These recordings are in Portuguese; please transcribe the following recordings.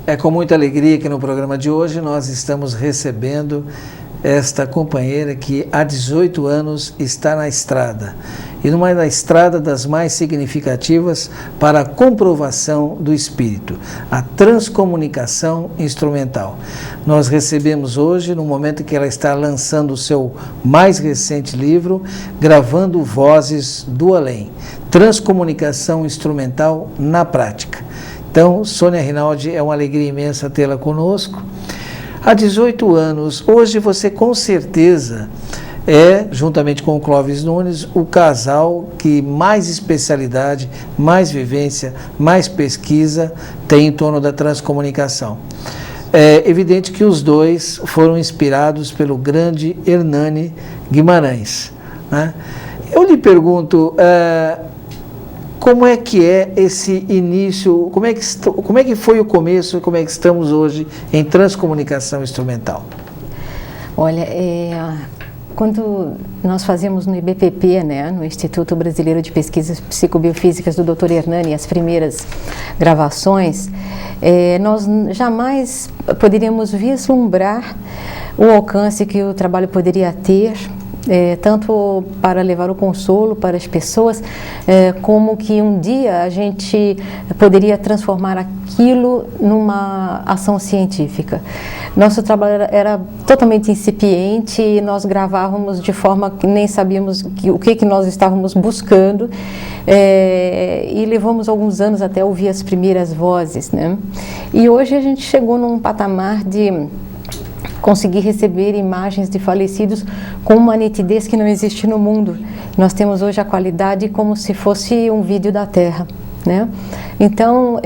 É com muita alegria que no programa de hoje nós estamos recebendo esta companheira que há 18 anos está na estrada, e numa da estrada das mais significativas para a comprovação do espírito, a transcomunicação instrumental. Nós recebemos hoje, no momento que ela está lançando o seu mais recente livro, Gravando Vozes do Além, Transcomunicação Instrumental na Prática. Então, Sônia Rinaldi, é uma alegria imensa tê-la conosco. Há 18 anos, hoje você com certeza é, juntamente com o Clóvis Nunes, o casal que mais especialidade, mais vivência, mais pesquisa tem em torno da transcomunicação. É evidente que os dois foram inspirados pelo grande Hernani Guimarães, né? Eu lhe pergunto, como é que é esse início, como é que foi o começo e como é que estamos hoje em transcomunicação instrumental? Olha, quando nós fazíamos no IBPP, né, no Instituto Brasileiro de Pesquisas Psicobiofísicas do Dr. Hernani, as primeiras gravações, nós jamais poderíamos vislumbrar o alcance que o trabalho poderia ter, tanto para levar o consolo para as pessoas, como que um dia a gente poderia transformar aquilo numa ação científica. Nosso trabalho era totalmente incipiente e nós gravávamos de forma que nem sabíamos o que nós estávamos buscando, e levamos alguns anos até ouvir as primeiras vozes, né? E hoje a gente chegou num patamar de conseguir receber imagens de falecidos com uma nitidez que não existe no mundo. Nós temos hoje a qualidade como se fosse um vídeo da Terra, né? Então,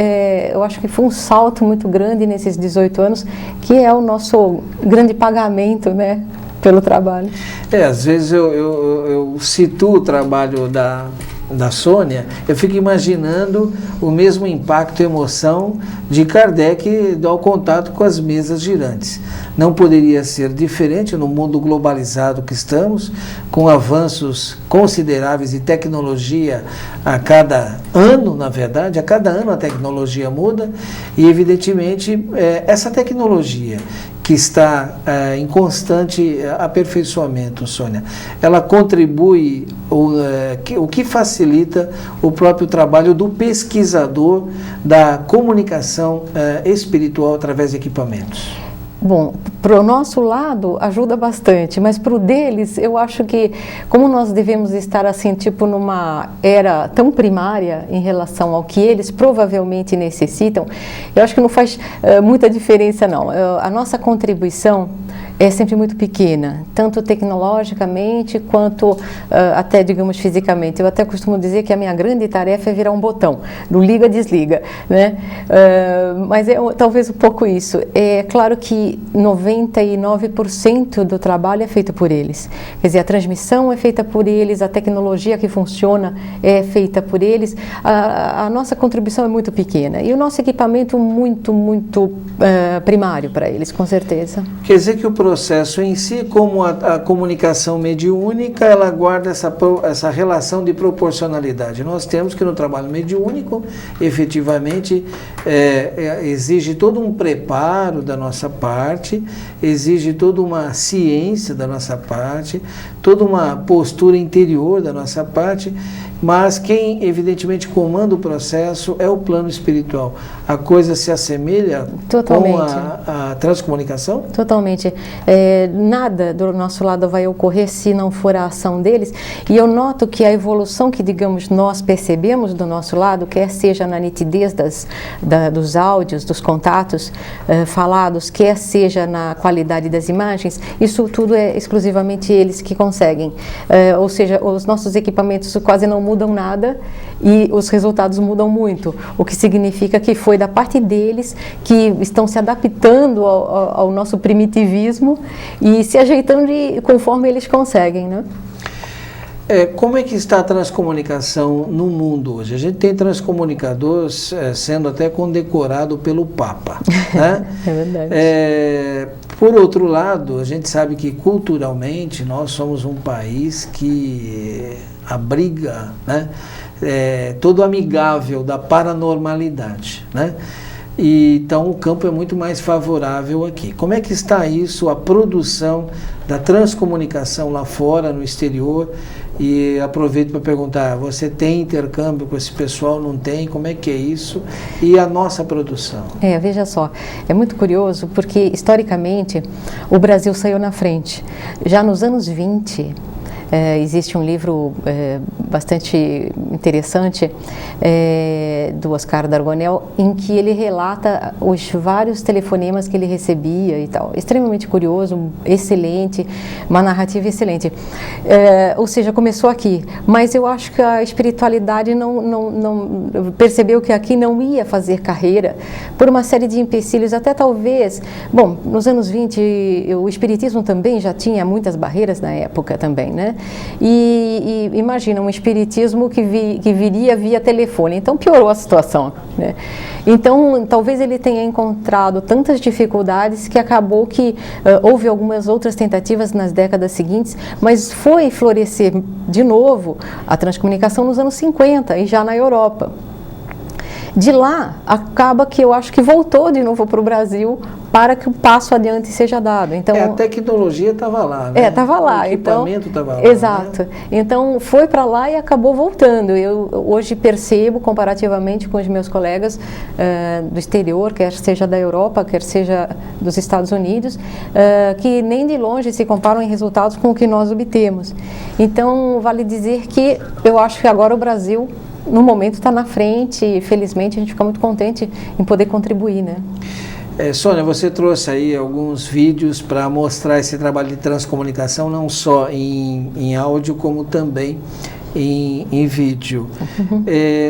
eu acho que foi um salto muito grande nesses 18 anos, que é o nosso grande pagamento, né, pelo trabalho. Às vezes eu situo o trabalho da Sônia, eu fico imaginando o mesmo impacto e emoção de Kardec ao contato com as mesas girantes. Não poderia ser diferente no mundo globalizado que estamos, com avanços consideráveis de tecnologia a cada ano, na verdade, a cada ano a tecnologia muda, e evidentemente essa tecnologia que está em constante aperfeiçoamento, Sônia, ela contribui, o que facilita o próprio trabalho do pesquisador da comunicação espiritual através de equipamentos? Bom, para o nosso lado ajuda bastante, mas para o deles eu acho que, como nós devemos estar assim, tipo numa era tão primária em relação ao que eles provavelmente necessitam, eu acho que não faz muita diferença não. A nossa contribuição é sempre muito pequena, tanto tecnologicamente quanto até, digamos, fisicamente. Eu até costumo dizer que a minha grande tarefa é virar um botão, do liga-desliga, né? Mas é talvez um pouco isso. É claro que 99% do trabalho é feito por eles. Quer dizer, a transmissão é feita por eles, a tecnologia que funciona é feita por eles. A nossa contribuição é muito pequena e o nosso equipamento muito primário para eles, com certeza. Quer dizer que o processo em si, como a comunicação mediúnica, ela guarda essa relação de proporcionalidade. Nós temos que no trabalho mediúnico, efetivamente, exige todo um preparo da nossa parte, exige toda uma ciência da nossa parte, toda uma postura interior da nossa parte, mas quem evidentemente comanda o processo é o plano espiritual. A coisa se assemelha com a transcomunicação? Totalmente. Nada do nosso lado vai ocorrer se não for a ação deles, e eu noto que a evolução que, digamos, nós percebemos do nosso lado, quer seja na nitidez dos áudios, dos contatos falados, quer seja na qualidade das imagens, isso tudo é exclusivamente eles que conseguem. Ou seja, os nossos equipamentos quase não mudam nada e os resultados mudam muito, o que significa que foi da parte deles, que estão se adaptando ao nosso primitivismo e se ajeitando conforme eles conseguem, né? Como é que está a transcomunicação no mundo hoje? A gente tem transcomunicadores sendo até condecorado pelo Papa, né? É verdade. Por outro lado, a gente sabe que culturalmente nós somos um país que abriga, né, todo amigável da paranormalidade, né? E, então o campo é muito mais favorável aqui. Como é que está isso, a produção da transcomunicação lá fora, no exterior? E aproveito para perguntar, você tem intercâmbio com esse pessoal, não tem? Como é que é isso? E a nossa produção? Veja só, é muito curioso porque historicamente o Brasil saiu na frente. Já nos anos 20, existe um livro bastante interessante do Oscar Dargonel, em que ele relata os vários telefonemas que ele recebia e tal. Extremamente curioso, excelente, uma narrativa excelente. Ou seja, começou aqui, mas eu acho que a espiritualidade não percebeu que aqui não ia fazer carreira por uma série de empecilhos, até talvez, bom, nos anos 20 o espiritismo também já tinha muitas barreiras na época também, né? E imagina um espiritismo que viria via telefone, então piorou a situação, né? Então talvez ele tenha encontrado tantas dificuldades que acabou que houve algumas outras tentativas nas décadas seguintes, mas foi florescer de novo a transcomunicação nos anos 50 e já na Europa. De lá, acaba que eu acho que voltou de novo para o Brasil para que o passo adiante seja dado. Então, a tecnologia estava lá, né? Estava lá. O equipamento estava lá. Exato. Né? Então, foi para lá e acabou voltando. Eu hoje percebo, comparativamente com os meus colegas do exterior, quer seja da Europa, quer seja dos Estados Unidos, que nem de longe se comparam em resultados com o que nós obtemos. Então, vale dizer que eu acho que agora o Brasil, no momento, está na frente e, felizmente, a gente fica muito contente em poder contribuir, né? Sônia, você trouxe aí alguns vídeos para mostrar esse trabalho de transcomunicação, não só em áudio, como também em vídeo. Uhum.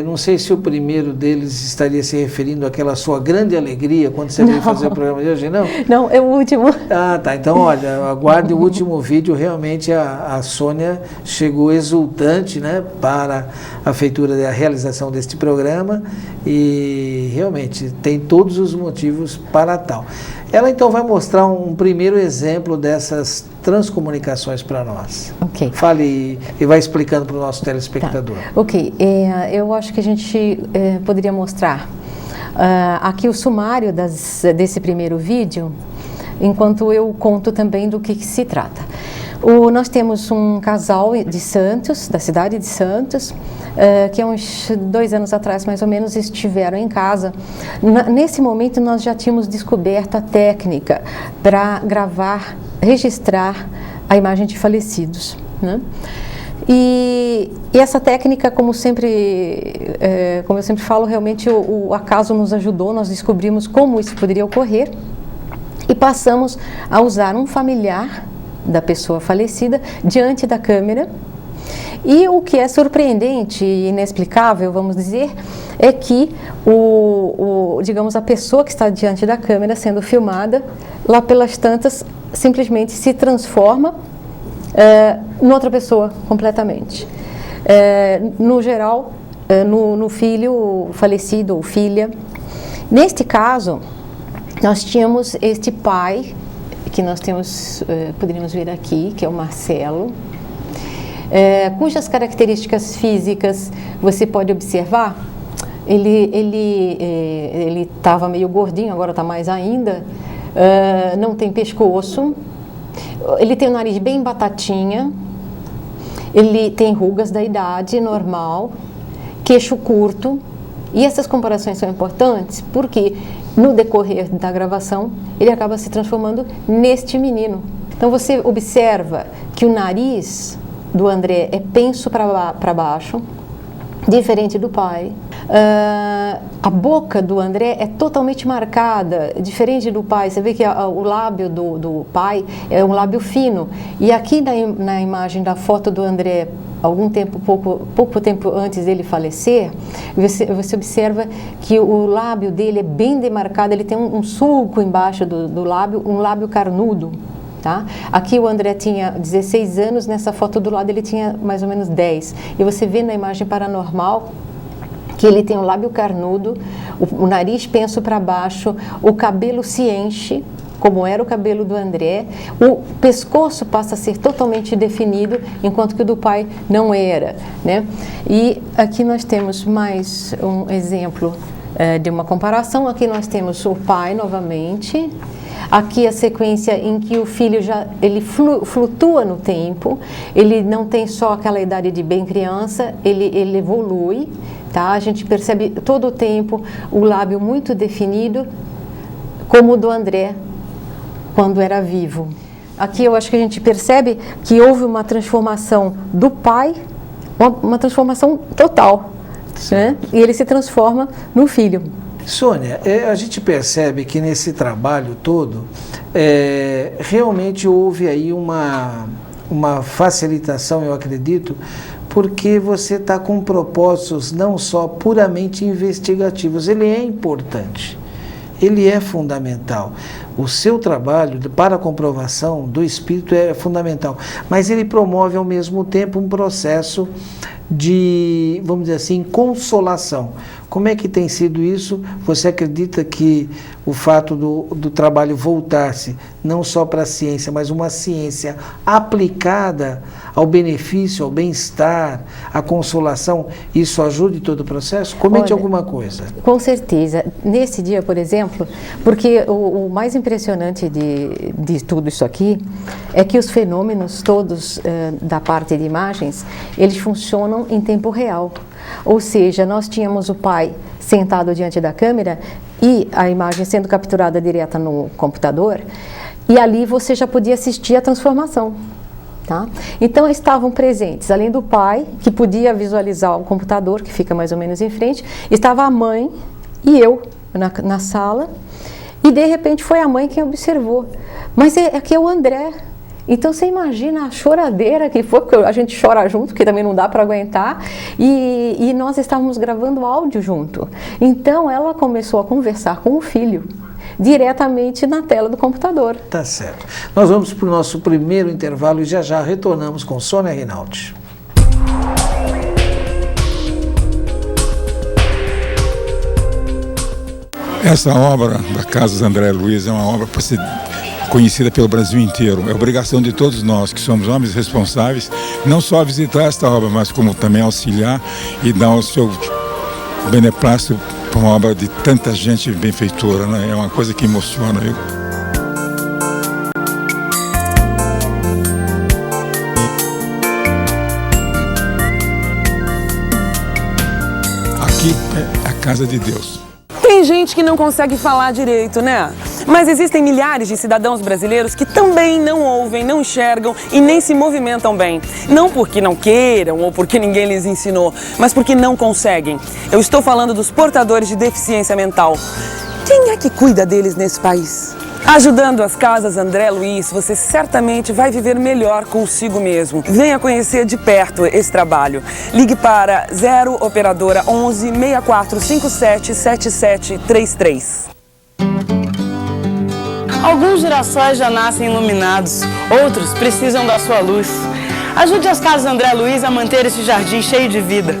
Não sei se o primeiro deles estaria se referindo àquela sua grande alegria quando você veio fazer o programa de hoje, não? Não, é o último. Ah, tá. Então, olha, aguarde o último vídeo. Realmente a Sônia chegou exultante, né, para a feitura da realização deste programa e realmente tem todos os motivos para tal. Ela então vai mostrar um primeiro exemplo dessas transcomunicações para nós. Ok. Fale e vai explicando para o nosso telespectador. Tá. Ok, eu acho que a gente poderia mostrar aqui o sumário desse primeiro vídeo, enquanto eu conto também do que se trata. Nós temos um casal de Santos, da cidade de Santos, que há uns 2 anos atrás, mais ou menos, estiveram em casa. Nesse momento, nós já tínhamos descoberto a técnica para gravar, registrar a imagem de falecidos, né? E essa técnica, como eu sempre falo, realmente o acaso nos ajudou, nós descobrimos como isso poderia ocorrer e passamos a usar um familiar da pessoa falecida diante da câmera. E o que é surpreendente e inexplicável, vamos dizer, é que digamos, a pessoa que está diante da câmera sendo filmada, lá pelas tantas, simplesmente se transforma em outra pessoa completamente. No geral, no filho falecido ou filha. Neste caso, nós tínhamos este pai, que nós temos, poderíamos ver aqui, que é o Marcelo, cujas características físicas você pode observar. Ele estava meio gordinho, agora está mais ainda, não tem pescoço, ele tem o nariz bem batatinha, ele tem rugas da idade normal, queixo curto, e essas comparações são importantes porque no decorrer da gravação ele acaba se transformando neste menino. Então você observa que o nariz do André é penso para baixo, diferente do pai. A boca do André é totalmente marcada, diferente do pai. Você vê que o lábio do pai é um lábio fino. E aqui na imagem da foto do André, pouco tempo antes dele falecer, você observa que o lábio dele é bem demarcado, ele tem um sulco embaixo do lábio, um lábio carnudo. Tá? Aqui o André tinha 16 anos, nessa foto do lado ele tinha mais ou menos 10. E você vê na imagem paranormal que ele tem um lábio carnudo, o nariz penso para baixo, o cabelo se enche, como era o cabelo do André, o pescoço passa a ser totalmente definido, enquanto que o do pai não era, né? E aqui nós temos mais um exemplo de uma comparação. Aqui nós temos o pai novamente. Aqui a sequência em que o filho ele flutua no tempo, ele não tem só aquela idade de bem criança, ele evolui, tá? A gente percebe todo o tempo o lábio muito definido, como o do André, quando era vivo. Aqui eu acho que a gente percebe que houve uma transformação do pai, uma transformação total, né? E ele se transforma no filho. Sônia, a gente percebe que nesse trabalho todo, realmente houve aí uma facilitação, eu acredito, porque você está com propósitos não só puramente investigativos. Ele é importante, ele é fundamental. O seu trabalho para a comprovação do espírito é fundamental, mas ele promove ao mesmo tempo um processo de, vamos dizer assim, consolação. Como é que tem sido isso? Você acredita que o fato do trabalho voltar-se não só para a ciência, mas uma ciência aplicada ao benefício, ao bem-estar, à consolação, isso ajuda em todo o processo? Comente alguma coisa. Com certeza. Nesse dia, por exemplo, porque o mais impressionante de tudo isso aqui é que os fenômenos todos da parte de imagens, eles funcionam em tempo real. Ou seja, nós tínhamos o pai sentado diante da câmera e a imagem sendo capturada direta no computador, e ali você já podia assistir a transformação. Tá? Então estavam presentes, além do pai, que podia visualizar o computador, que fica mais ou menos em frente, estava a mãe e eu na sala, e de repente foi a mãe quem observou. Mas aqui é o André. Então você imagina a choradeira que foi, porque a gente chora junto, que também não dá para aguentar, e nós estávamos gravando áudio junto. Então ela começou a conversar com o filho, diretamente na tela do computador. Tá certo. Nós vamos para o nosso primeiro intervalo e já retornamos com Sônia Rinaldi. Essa obra da Casa André Luiz é uma obra para ser conhecida pelo Brasil inteiro. É obrigação de todos nós, que somos homens responsáveis, não só visitar esta obra, mas como também auxiliar e dar o seu beneplácito para uma obra de tanta gente benfeitora, né? É uma coisa que emociona. Aqui é a casa de Deus. Tem gente que não consegue falar direito, né? Mas existem milhares de cidadãos brasileiros que também não ouvem, não enxergam e nem se movimentam bem. Não porque não queiram ou porque ninguém lhes ensinou, mas porque não conseguem. Eu estou falando dos portadores de deficiência mental. Quem é que cuida deles nesse país? Ajudando as Casas André Luiz, você certamente vai viver melhor consigo mesmo. Venha conhecer de perto esse trabalho. Ligue para 0 operadora 11 6457 7733. Alguns girassóis já nascem iluminados, outros precisam da sua luz. Ajude as Casas André Luiz a manter esse jardim cheio de vida.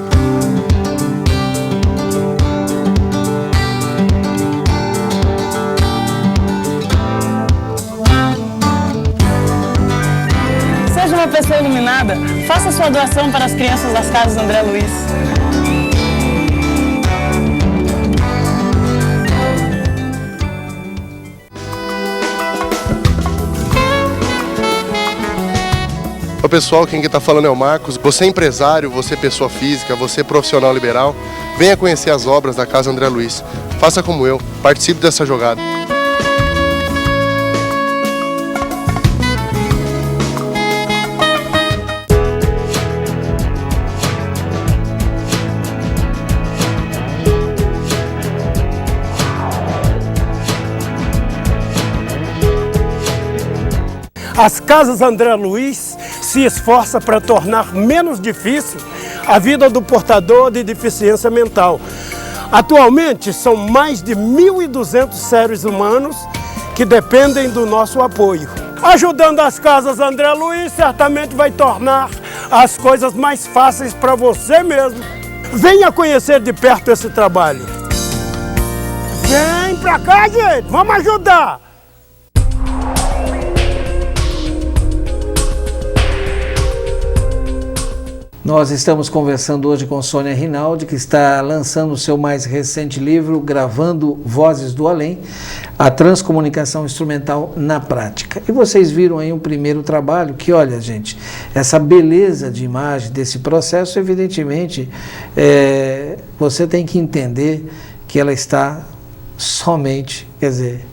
Seja uma pessoa iluminada, faça sua doação para as crianças das Casas André Luiz. Oi pessoal, quem está falando é o Marcos. Você é empresário, você é pessoa física, você é profissional liberal, venha conhecer as obras da Casa André Luiz. Faça como eu, participe dessa jogada. As Casas André Luiz se esforça para tornar menos difícil a vida do portador de deficiência mental. Atualmente, são mais de 1.200 seres humanos que dependem do nosso apoio. Ajudando as Casas André Luiz, certamente vai tornar as coisas mais fáceis para você mesmo. Venha conhecer de perto esse trabalho. Vem pra cá, gente! Vamos ajudar! Nós estamos conversando hoje com Sônia Rinaldi, que está lançando o seu mais recente livro, Gravando Vozes do Além, a transcomunicação instrumental na prática. E vocês viram aí um primeiro trabalho que, olha, gente, essa beleza de imagem desse processo, evidentemente, você tem que entender que ela está somente, quer dizer,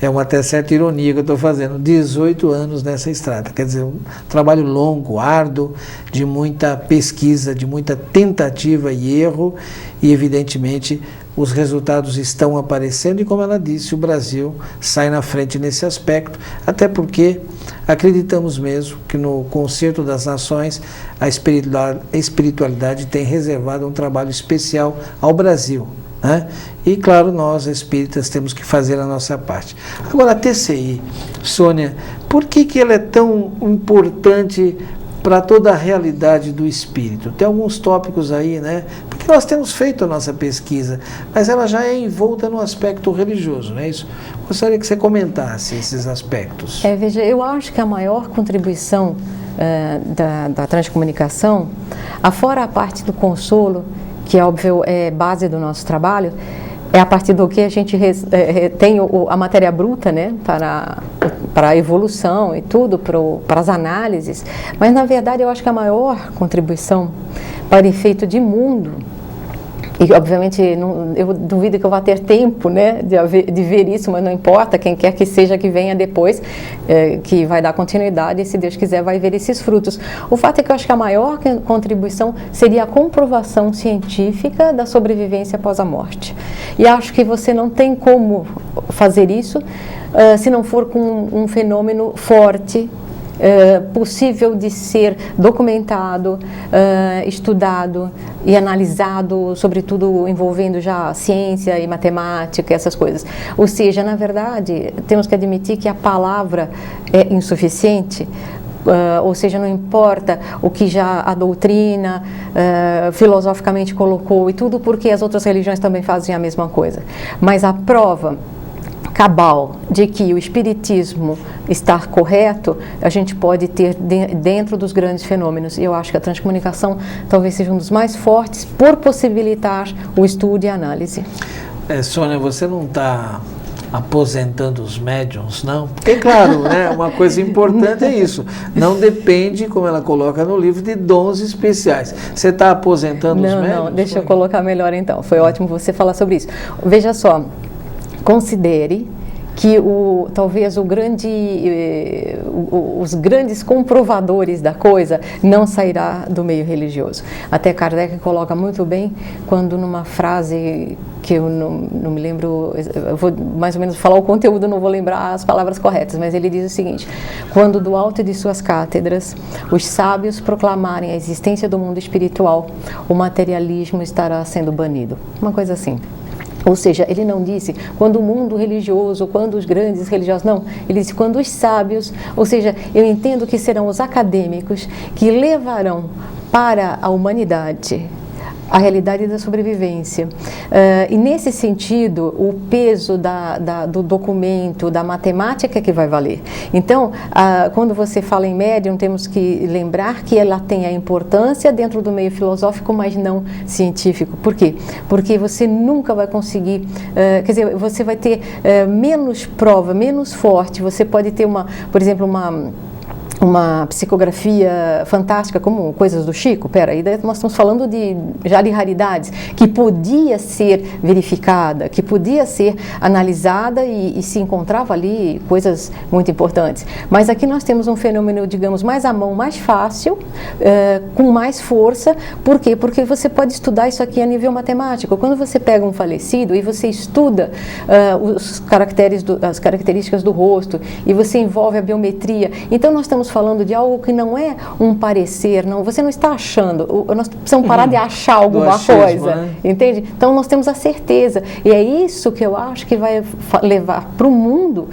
é uma até certa ironia que eu estou fazendo, 18 anos nessa estrada. Quer dizer, um trabalho longo, árduo, de muita pesquisa, de muita tentativa e erro, e evidentemente os resultados estão aparecendo e, como ela disse, o Brasil sai na frente nesse aspecto, até porque acreditamos mesmo que no Concerto das Nações a espiritualidade tem reservado um trabalho especial ao Brasil. Né? E, claro, nós, espíritas, temos que fazer a nossa parte. Agora, a TCI, Sônia, por que ela é tão importante para toda a realidade do espírito? Tem alguns tópicos aí, né? Porque nós temos feito a nossa pesquisa, mas ela já é envolta no aspecto religioso, não é isso? Gostaria que você comentasse esses aspectos. Veja, eu acho que a maior contribuição da transcomunicação, afora a parte do consolo, que é óbvio, é base do nosso trabalho, é a partir do que a gente tem a matéria bruta, né, para a evolução e tudo, para as análises, mas na verdade eu acho que a maior contribuição para efeito de mundo, e obviamente eu duvido que eu vá ter tempo, né, de ver isso, mas não importa, quem quer que seja que venha depois, que vai dar continuidade, e se Deus quiser vai ver esses frutos. O fato é que eu acho que a maior contribuição seria a comprovação científica da sobrevivência após a morte. E acho que você não tem como fazer isso se não for com um fenômeno forte, possível de ser documentado, estudado e analisado, sobretudo envolvendo já ciência e matemática, essas coisas. Ou seja, na verdade, temos que admitir que a palavra é insuficiente, ou seja, não importa o que já a doutrina filosoficamente colocou e tudo, porque as outras religiões também fazem a mesma coisa. Mas a prova cabal de que o espiritismo está correto, a gente pode ter dentro dos grandes fenômenos. E eu acho que a transcomunicação talvez seja um dos mais fortes por possibilitar o estudo e a análise. Sônia, você não está aposentando os médiums, não? Porque, claro, né, uma coisa importante é isso. Não depende, como ela coloca no livro, de dons especiais. Você está aposentando os médiums? Não, deixa eu colocar melhor então. Foi ótimo você falar sobre isso. Veja só, considere que talvez os grandes comprovadores da coisa não sairá do meio religioso. Até Kardec coloca muito bem quando numa frase que eu não me lembro, eu vou mais ou menos falar o conteúdo, não vou lembrar as palavras corretas, mas ele diz o seguinte: quando do alto de suas cátedras os sábios proclamarem a existência do mundo espiritual, o materialismo estará sendo banido. Uma coisa assim. Ou seja, ele não disse quando o mundo religioso, quando os grandes religiosos, não. Ele disse quando os sábios, ou seja, eu entendo que serão os acadêmicos que levarão para a humanidade a realidade da sobrevivência. E nesse sentido, o peso do documento, da matemática é que vai valer. Então, quando você fala em médium, temos que lembrar que ela tem a importância dentro do meio filosófico, mas não científico. Por quê? Porque você nunca vai conseguir, quer dizer, você vai ter menos prova, menos forte, você pode ter por exemplo, uma psicografia fantástica, como Coisas do Chico, daí nós estamos falando já de raridades, que podia ser verificada, que podia ser analisada e se encontrava ali coisas muito importantes. Mas aqui nós temos um fenômeno, digamos, mais à mão, mais fácil, com mais força. Por quê? Porque você pode estudar isso aqui a nível matemático. Quando você pega um falecido e você estuda as características do rosto e você envolve a biometria, então nós estamos falando de algo que não é um parecer, não, você não está achando, nós precisamos parar de achar alguma coisa, né? Entende? Então nós temos a certeza, e é isso que eu acho que vai levar para o mundo,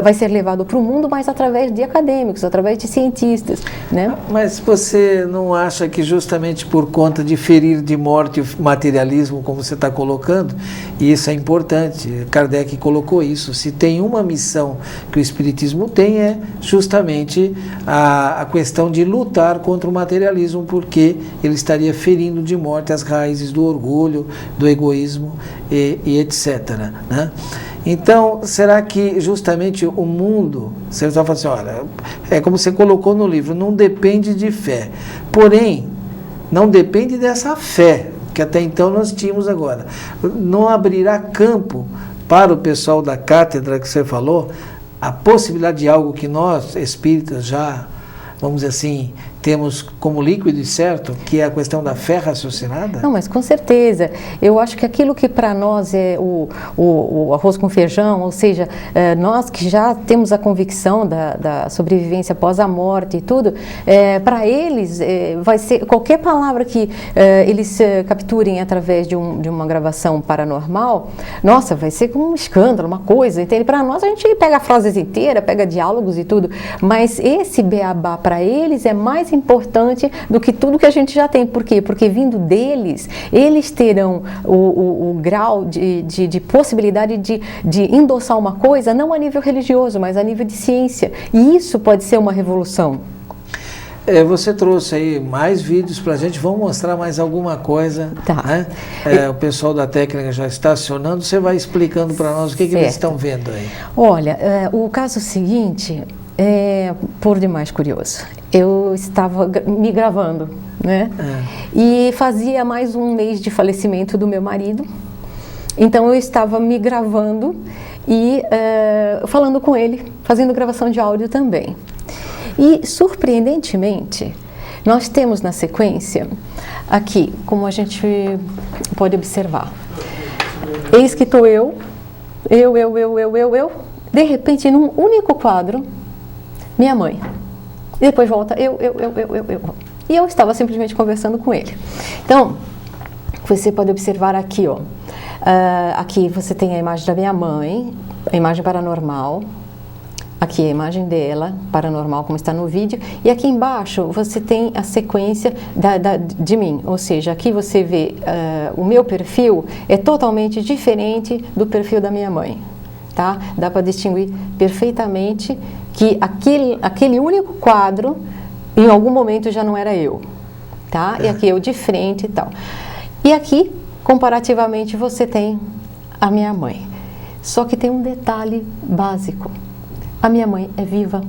vai ser levado para o mundo, mas através de acadêmicos, através de cientistas, né? Mas você não acha que justamente por conta de ferir de morte o materialismo, como você está colocando, e isso é importante, Kardec colocou isso, se tem uma missão que o Espiritismo tem, é justamente a questão de lutar contra o materialismo, porque ele estaria ferindo de morte as raízes do orgulho, do egoísmo e etc. Né? Então, será que justamente o mundo, você está falando assim, olha, é como você colocou no livro, não depende de fé, porém, não depende dessa fé, que até então nós tínhamos agora. Não abrirá campo para o pessoal da cátedra que você falou, a possibilidade de algo que nós, espíritas, já, vamos dizer assim, temos como líquido e certo, que é a questão da fé raciocinada? Não, mas com certeza. Eu acho que aquilo que para nós é o arroz com feijão, ou seja, nós que já temos a convicção da sobrevivência após a morte e tudo, para eles vai ser qualquer palavra que eles capturem através de uma gravação paranormal, nossa, vai ser como um escândalo, uma coisa, entende? Para nós a gente pega frases inteiras, pega diálogos e tudo, mas esse beabá para eles é mais importante do que tudo que a gente já tem. Por quê? Porque vindo deles, eles terão o grau de possibilidade de endossar uma coisa, não a nível religioso, mas a nível de ciência. E isso pode ser uma revolução. Você trouxe aí mais vídeos para a gente, vamos mostrar mais alguma coisa. Tá. Né? O pessoal da técnica já está acionando, você vai explicando para nós o que eles estão vendo aí. Olha, o caso seguinte é por demais curioso. Eu estava me gravando, né? E fazia mais um mês de falecimento do meu marido. Então eu estava me gravando e falando com ele, fazendo gravação de áudio também. E, surpreendentemente, nós temos na sequência, aqui, como a gente pode observar, eis que estou eu, de repente, num único quadro, minha mãe. E depois volta eu. E eu estava simplesmente conversando com ele. Então, você pode observar aqui, ó. Aqui você tem a imagem da minha mãe, a imagem paranormal. Aqui a imagem dela, paranormal, como está no vídeo. E aqui embaixo você tem a sequência de mim. Ou seja, aqui você vê o meu perfil é totalmente diferente do perfil da minha mãe. Tá? Dá para distinguir perfeitamente que aquele único quadro, em algum momento já não era eu. Tá? E aqui eu de frente e tal. E aqui, comparativamente, você tem a minha mãe. Só que tem um detalhe básico. A minha mãe é viva.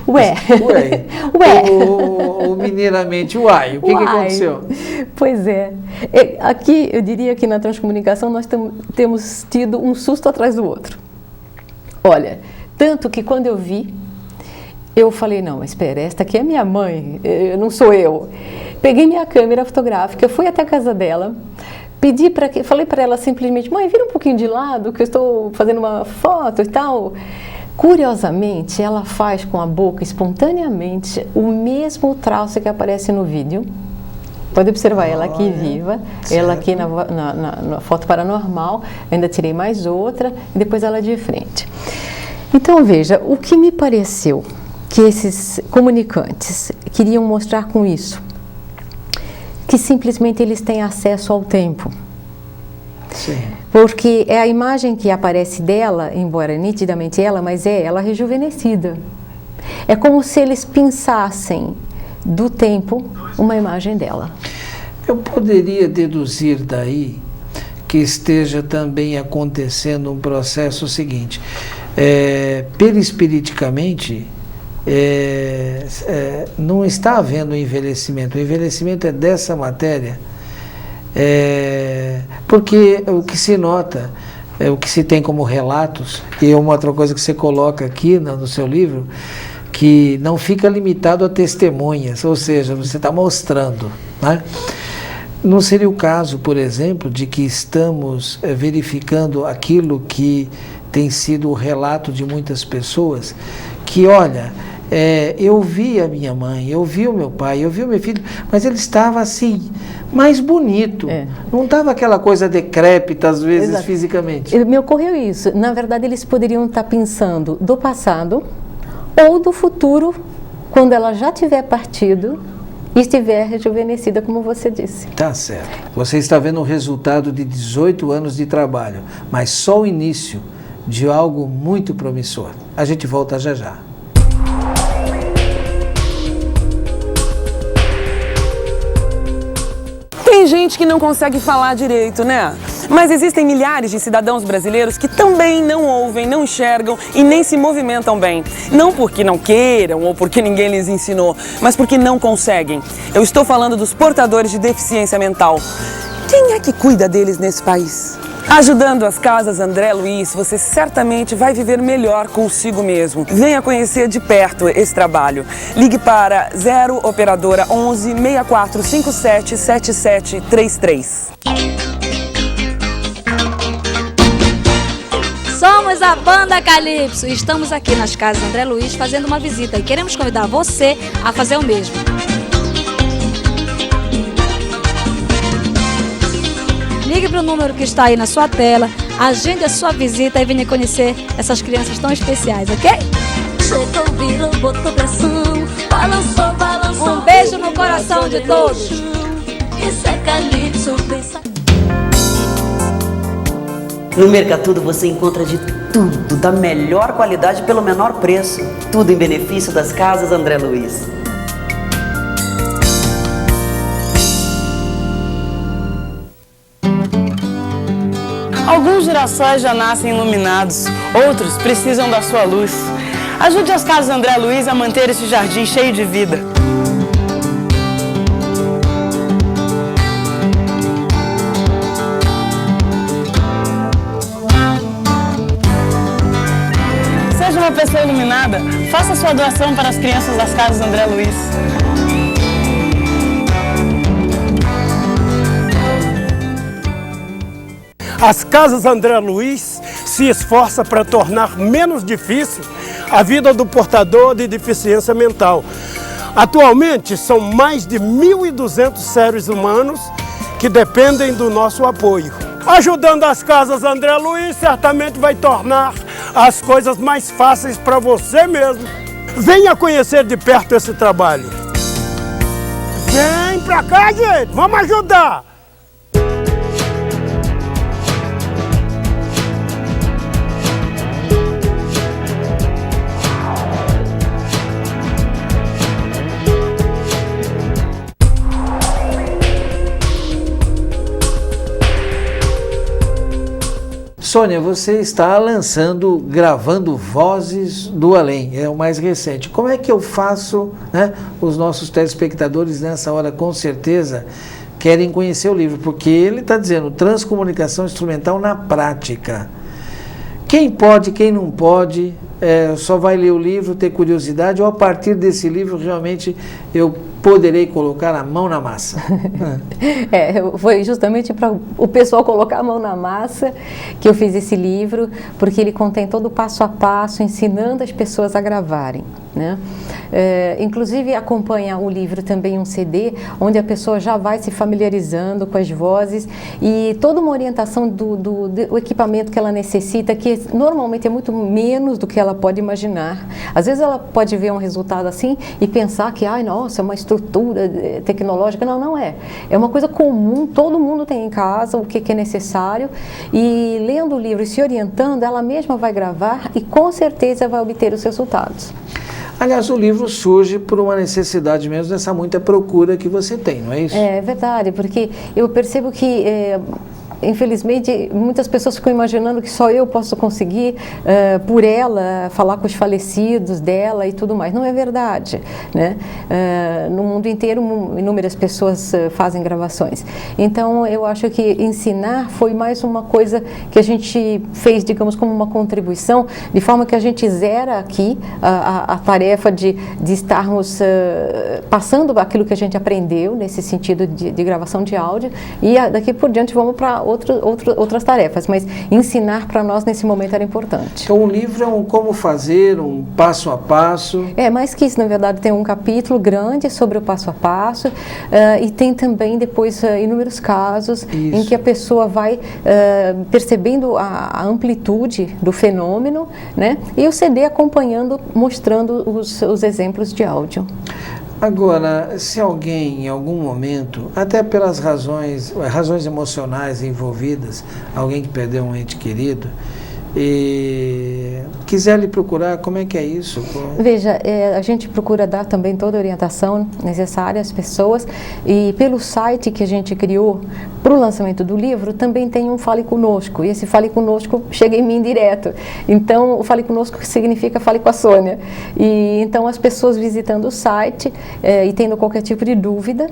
Ué. Ou mineiramente, uai, o que aconteceu? Pois é. Aqui, eu diria que na transcomunicação nós temos tido um susto atrás do outro. Olha, tanto que quando eu vi, eu falei, não, mas espera, esta aqui é minha mãe, não sou eu. Peguei minha câmera fotográfica, fui até a casa dela, falei para ela simplesmente, mãe, vira um pouquinho de lado, que eu estou fazendo uma foto e tal. Curiosamente, ela faz com a boca, espontaneamente, o mesmo traço que aparece no vídeo. Pode observar ela aqui viva, certo. Ela aqui na foto paranormal, ainda tirei mais outra, e depois ela de frente. Então, veja, o que me pareceu que esses comunicantes queriam mostrar com isso, que simplesmente eles têm acesso ao tempo. Sim. Porque é a imagem que aparece dela, embora nitidamente ela, mas é ela rejuvenescida. É como se eles pensassem do tempo uma imagem dela. Eu poderia deduzir daí que esteja também acontecendo um processo seguinte. Perispiriticamente, não está havendo envelhecimento. O envelhecimento é dessa matéria, porque o que se nota, o que se tem como relatos, e uma outra coisa que você coloca aqui no seu livro, que não fica limitado a testemunhas, ou seja, você está mostrando, né? Não seria o caso, por exemplo, de que estamos verificando aquilo que tem sido o relato de muitas pessoas, que olha, eu vi a minha mãe, eu vi o meu pai, eu vi o meu filho, mas ele estava assim, mais bonito, não estava aquela coisa decrépita às vezes. Exato. Fisicamente. Me ocorreu isso, na verdade eles poderiam estar pensando do passado ou do futuro, quando ela já tiver partido e estiver rejuvenescida, como você disse. Tá certo. Você está vendo o resultado de 18 anos de trabalho, mas só o início de algo muito promissor. A gente volta já já. Tem gente que não consegue falar direito, né? Mas existem milhares de cidadãos brasileiros que também não ouvem, não enxergam e nem se movimentam bem. Não porque não queiram ou porque ninguém lhes ensinou, mas porque não conseguem. Eu estou falando dos portadores de deficiência mental. Quem é que cuida deles nesse país? Ajudando as Casas André Luiz, você certamente vai viver melhor consigo mesmo. Venha conhecer de perto esse trabalho. Ligue para 0 operadora 11 6457 7733. Somos a Banda Calypso e estamos aqui nas Casas André Luiz fazendo uma visita e queremos convidar você a fazer o mesmo. Ligue para o número que está aí na sua tela, agende a sua visita e venha conhecer essas crianças tão especiais, ok? Chegou, virou, botou pressão, balançou, balançou. Um beijo no coração de todos. Isso é Calypso, pensa. No Mercatudo você encontra de tudo, da melhor qualidade pelo menor preço. Tudo em benefício das Casas André Luiz. Alguns girassóis já nascem iluminados, outros precisam da sua luz. Ajude as Casas André Luiz a manter esse jardim cheio de vida. Seja uma pessoa iluminada, faça sua doação para as crianças das Casas André Luiz. As Casas André Luiz se esforça para tornar menos difícil a vida do portador de deficiência mental. Atualmente, são mais de 1.200 seres humanos que dependem do nosso apoio. Ajudando as Casas André Luiz, certamente vai tornar as coisas mais fáceis para você mesmo. Venha conhecer de perto esse trabalho. Vem pra cá, gente! Vamos ajudar! Sônia, você está lançando, gravando Vozes do Além, é o mais recente. Como é que eu faço, né? Os nossos telespectadores nessa hora com certeza querem conhecer o livro, porque ele está dizendo transcomunicação instrumental na prática. Quem pode, quem não pode, só vai ler o livro, ter curiosidade, ou a partir desse livro realmente eu poderei colocar a mão na massa? Foi justamente para o pessoal colocar a mão na massa que eu fiz esse livro, porque ele contém todo o passo a passo, ensinando as pessoas a gravarem, né? Inclusive acompanha o livro também um CD, onde a pessoa já vai se familiarizando com as vozes e toda uma orientação do equipamento que ela necessita, que normalmente é muito menos do que ela pode imaginar. Às vezes ela pode ver um resultado assim e pensar que, ai, nossa, é uma estrutura tecnológica. Não, não é. É uma coisa comum, todo mundo tem em casa o que é necessário, e lendo o livro e se orientando, ela mesma vai gravar e com certeza vai obter os resultados. Aliás, o livro surge por uma necessidade mesmo dessa muita procura que você tem, não é isso? É verdade, porque eu percebo que infelizmente, muitas pessoas ficam imaginando que só eu posso conseguir, por ela, falar com os falecidos dela e tudo mais. Não é verdade, né? No mundo inteiro, inúmeras pessoas fazem gravações. Então, eu acho que ensinar foi mais uma coisa que a gente fez, digamos, como uma contribuição, de forma que a gente zera aqui a tarefa de estarmos passando aquilo que a gente aprendeu nesse sentido de gravação de áudio, e daqui por diante vamos para outras tarefas, mas ensinar para nós nesse momento era importante. Então o livro é um como fazer, um passo a passo. Mais que isso, na verdade, tem um capítulo grande sobre o passo a passo, e tem também depois inúmeros casos em que a pessoa vai percebendo a amplitude do fenômeno, né? E o CD acompanhando, mostrando os exemplos de áudio. Agora, se alguém em algum momento, até pelas razões emocionais envolvidas, alguém que perdeu um ente querido, e quiser lhe procurar, como é que é isso? Veja, a gente procura dar também toda a orientação necessária às pessoas, e pelo site que a gente criou para o lançamento do livro também tem um Fale Conosco, e esse Fale Conosco chega em mim direto. Então o Fale Conosco significa Fale com a Sônia, e então as pessoas visitando o site e tendo qualquer tipo de dúvida,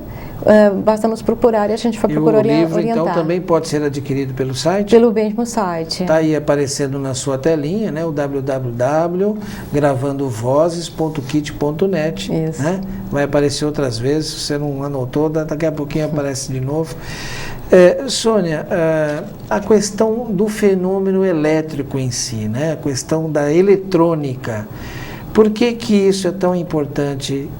basta nos procurar e a gente vai procurar orientar. O livro então também pode ser adquirido pelo site? Pelo mesmo site. Está aí aparecendo na sua telinha, né, o www.gravandovozes.kit.net, né? Vai aparecer outras vezes, se você não anotou, daqui a pouquinho aparece de novo. Sônia, a questão do fenômeno elétrico em si, né, a questão da eletrônica, por que isso é tão importante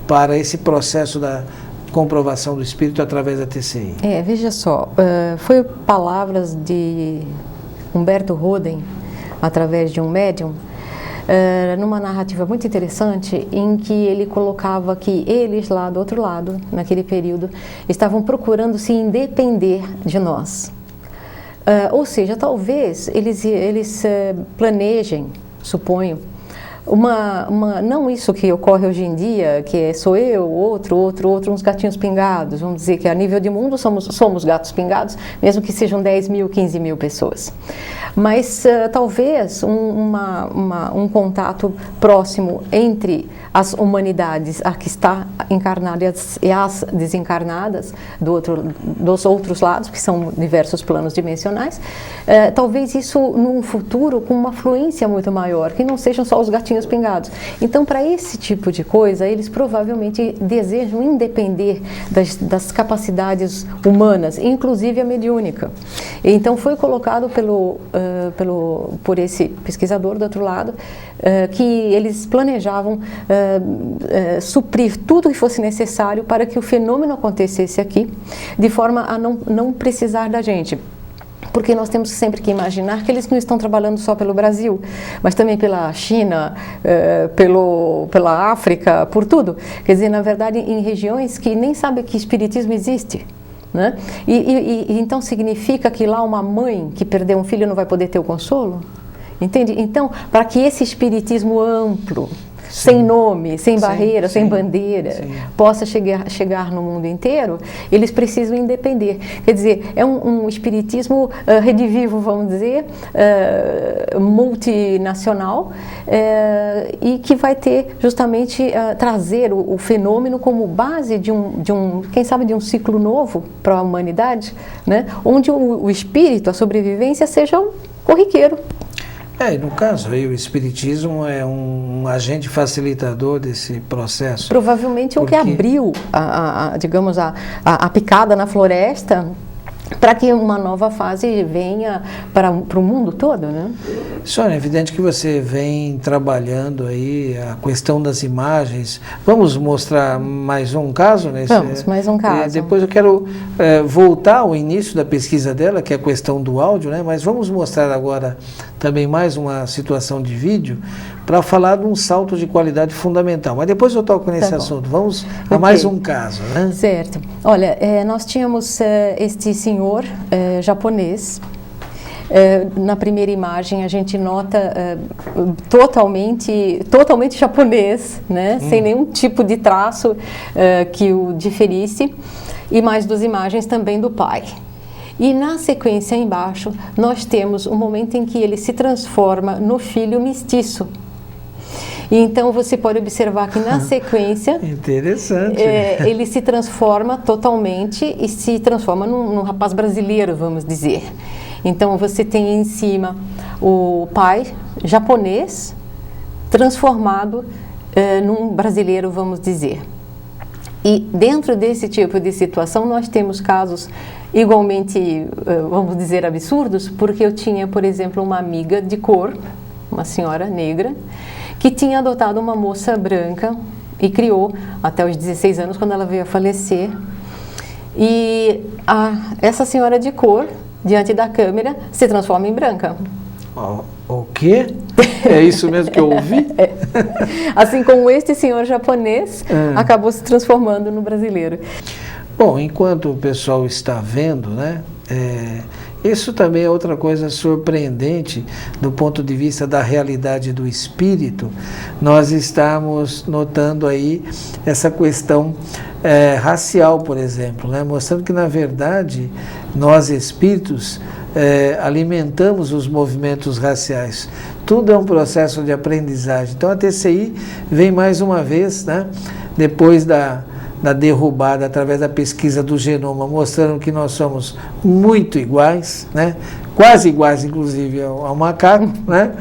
para esse processo da comprovação do espírito através da TCI? Veja só, foi palavras de Humberto Roden, através de um médium, numa narrativa muito interessante, em que ele colocava que eles lá do outro lado, naquele período, estavam procurando se independer de nós. Ou seja, talvez eles planejem, suponho, não isso que ocorre hoje em dia, que sou eu, outro, uns gatinhos pingados. Vamos dizer que a nível de mundo somos gatos pingados, mesmo que sejam 10 mil, 15 mil pessoas. Mas talvez um contato próximo entre as humanidades, a que está encarnada e as desencarnadas dos outros lados, que são diversos planos dimensionais, talvez isso num futuro com uma fluência muito maior, que não sejam só os gatinhos pingados. Então, para esse tipo de coisa, eles provavelmente desejam independer das capacidades humanas, inclusive a mediúnica. Então, foi colocado por esse pesquisador do outro lado, que eles planejavam suprir tudo que fosse necessário para que o fenômeno acontecesse aqui, de forma a não precisar da gente. Porque nós temos sempre que imaginar que eles não estão trabalhando só pelo Brasil, mas também pela China, pela África, por tudo. Quer dizer, na verdade, em regiões que nem sabem que espiritismo existe. Né? E então significa que lá uma mãe que perdeu um filho não vai poder ter o consolo? Entende? Então, para que esse espiritismo amplo, sem nome, sem barreira, sem bandeira, possa chegar no mundo inteiro, eles precisam independer. Quer dizer, é um espiritismo redivivo, vamos dizer, multinacional, e que vai ter justamente trazer o fenômeno como base de quem sabe, de um ciclo novo para a humanidade, né? Onde o espírito, a sobrevivência, seja corriqueiro. E no caso aí, o espiritismo é um agente facilitador desse processo. Provavelmente o que abriu, digamos, a picada na floresta, para que uma nova fase venha para o mundo todo, né? Sônia, é evidente que você vem trabalhando aí a questão das imagens. Vamos mostrar mais um caso? Vamos, mais um caso. Depois eu quero voltar ao início da pesquisa dela, que é a questão do áudio, né? Mas vamos mostrar agora também mais uma situação de vídeo para falar de um salto de qualidade fundamental. Mas depois eu toco nesse assunto. Vamos a mais um caso, né? Certo. Olha, nós tínhamos este senhor japonês. Na primeira imagem a gente nota totalmente japonês, né? Sem nenhum tipo de traço que o diferisse, e mais duas imagens também do pai. E na sequência embaixo nós temos o momento em que ele se transforma no filho mestiço. E então você pode observar que na sequência interessante, ele se transforma totalmente e se transforma num rapaz brasileiro, vamos dizer. Então você tem em cima o pai japonês transformado num brasileiro, vamos dizer. E dentro desse tipo de situação nós temos casos igualmente, vamos dizer, absurdos, porque eu tinha, por exemplo, uma amiga de cor, uma senhora negra, que tinha adotado uma moça branca e criou até os 16 anos, quando ela veio a falecer. E essa senhora de cor, diante da câmera, se transforma em branca. O quê? É isso mesmo que eu ouvi? Assim como este senhor japonês acabou se transformando no brasileiro. Bom, enquanto o pessoal está vendo, né, Isso também é outra coisa surpreendente do ponto de vista da realidade do espírito. Nós estamos notando aí essa questão racial, por exemplo, né? Mostrando que, na verdade, nós espíritos alimentamos os movimentos raciais. Tudo é um processo de aprendizagem. Então a TCI vem mais uma vez, né? Depois da derrubada através da pesquisa do genoma, mostrando que nós somos muito iguais, né? Quase iguais, inclusive, ao macaco, né?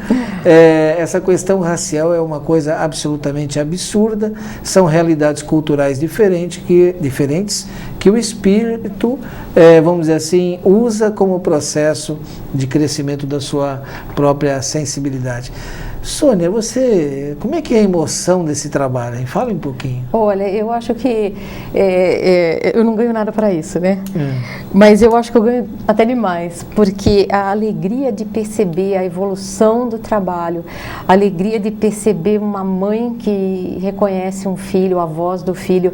Essa questão racial é uma coisa absolutamente absurda, são realidades culturais diferentes que o espírito, vamos dizer assim, usa como processo de crescimento da sua própria sensibilidade. Sônia, como é que é a emoção desse trabalho, hein? Fala um pouquinho. Olha, eu acho que eu não ganho nada para isso, né? Mas eu acho que eu ganho até demais, porque a alegria de perceber a evolução do trabalho, a alegria de perceber uma mãe que reconhece um filho, a voz do filho,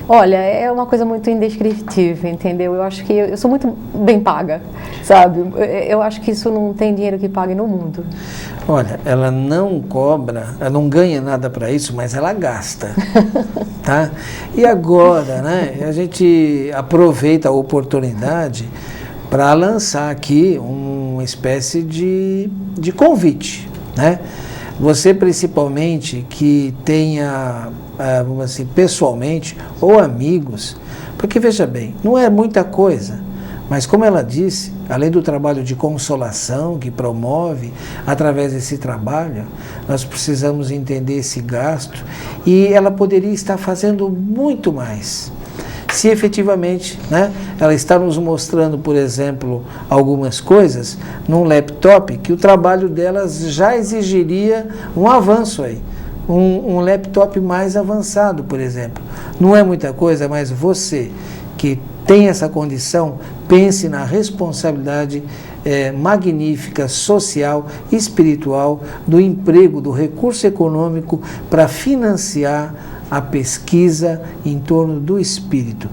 olha, é uma coisa muito indescritível, entendeu? Eu acho que eu sou muito bem paga, sabe? Eu acho que isso não tem dinheiro que pague no mundo. Olha, ela não cobra, ela não ganha nada para isso, mas ela gasta, tá? E agora, né, a gente aproveita a oportunidade para lançar aqui uma espécie de convite, né? Você, principalmente, que tenha, vamos assim, pessoalmente, ou amigos, porque, veja bem, não é muita coisa, mas como ela disse, além do trabalho de consolação que promove, através desse trabalho, nós precisamos entender esse gasto e ela poderia estar fazendo muito mais. Se efetivamente, né, ela está nos mostrando, por exemplo, algumas coisas num laptop que o trabalho delas já exigiria um avanço aí. Um laptop mais avançado, por exemplo. Não é muita coisa, mas você que tem essa condição, pense na responsabilidade magnífica, social, espiritual, do emprego, do recurso econômico para financiar a pesquisa em torno do espírito.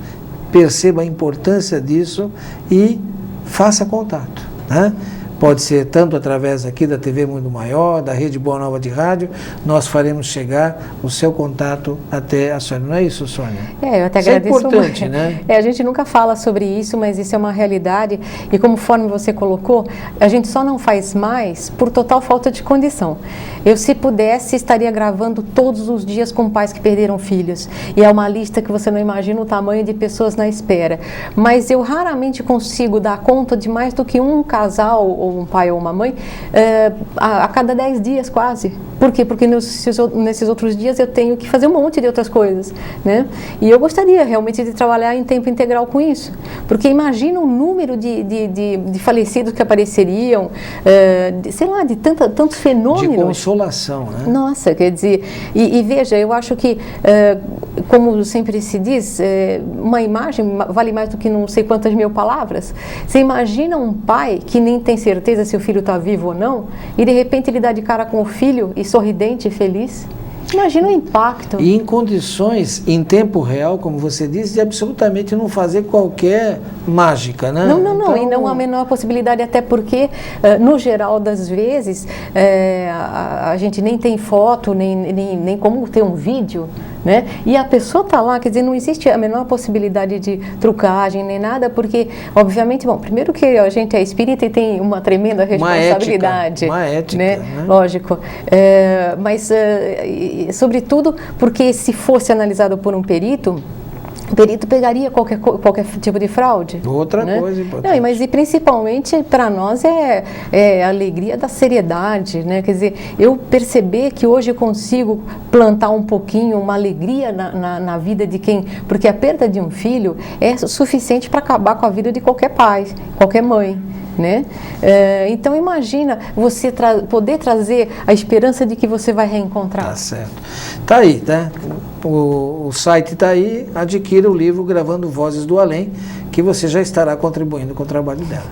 Perceba a importância disso e faça contato, né? Pode ser tanto através aqui da TV Mundo Maior, da Rede Boa Nova de Rádio, nós faremos chegar o seu contato até a Sônia. Não é isso, Sônia? Eu até agradeço. É importante, muito, né? A gente nunca fala sobre isso, mas isso é uma realidade e conforme você colocou, a gente só não faz mais por total falta de condição. Eu, se pudesse, estaria gravando todos os dias com pais que perderam filhos. E é uma lista que você não imagina o tamanho de pessoas na espera. Mas eu raramente consigo dar conta de mais do que um casal, ou um pai ou uma mãe, a cada 10 dias quase. Por quê? Porque nesses outros dias eu tenho que fazer um monte de outras coisas, né? E eu gostaria realmente de trabalhar em tempo integral com isso. Porque imagina o número de falecidos que apareceriam, sei lá, de tantos fenômenos. De consolação, né? Nossa, quer dizer, e veja, eu acho que, como sempre se diz, uma imagem vale mais do que não sei quantas mil palavras. Você imagina um pai que nem tem certeza se o filho está vivo ou não, e de repente ele dá de cara com o filho e sorridente e feliz. Imagina o impacto. E em condições, em tempo real, como você disse, de absolutamente não fazer qualquer mágica, né? Não, então, e não há a menor possibilidade, até porque, no geral das vezes, a gente nem tem foto, nem como ter um vídeo, né? E a pessoa está lá, quer dizer, não existe a menor possibilidade de trucagem, nem nada, porque, obviamente, bom, primeiro que a gente é espírita e tem uma tremenda responsabilidade. Uma ética, né? Lógico. Mas, sobretudo, porque se fosse analisado por um perito, o perito pegaria qualquer tipo de fraude. Outra coisa importante. Não, mas e principalmente para nós é a alegria da seriedade, né? Quer dizer, eu perceber que hoje eu consigo plantar um pouquinho, uma alegria na vida de quem... Porque a perda de um filho é suficiente para acabar com a vida de qualquer pai, qualquer mãe. Né? Então imagina você poder trazer a esperança de que você vai reencontrar. Tá certo. Tá aí, né? O site está aí, adquira o livro Gravando Vozes do Além, que você já estará contribuindo com o trabalho dela.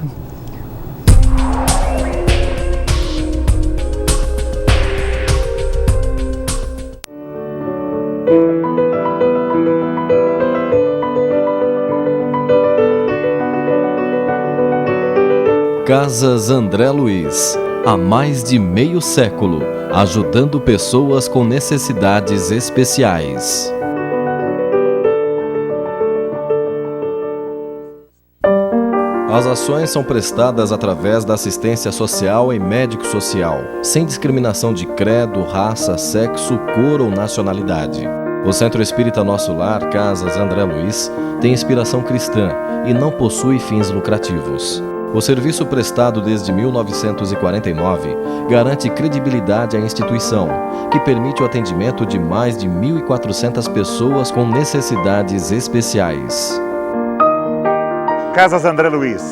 Casas André Luiz, há mais de meio século, ajudando pessoas com necessidades especiais. As ações são prestadas através da assistência social e médico-social, sem discriminação de credo, raça, sexo, cor ou nacionalidade. O Centro Espírita Nosso Lar, Casas André Luiz, tem inspiração cristã e não possui fins lucrativos. O serviço prestado desde 1949 garante credibilidade à instituição, que permite o atendimento de mais de 1.400 pessoas com necessidades especiais. Casas André Luiz,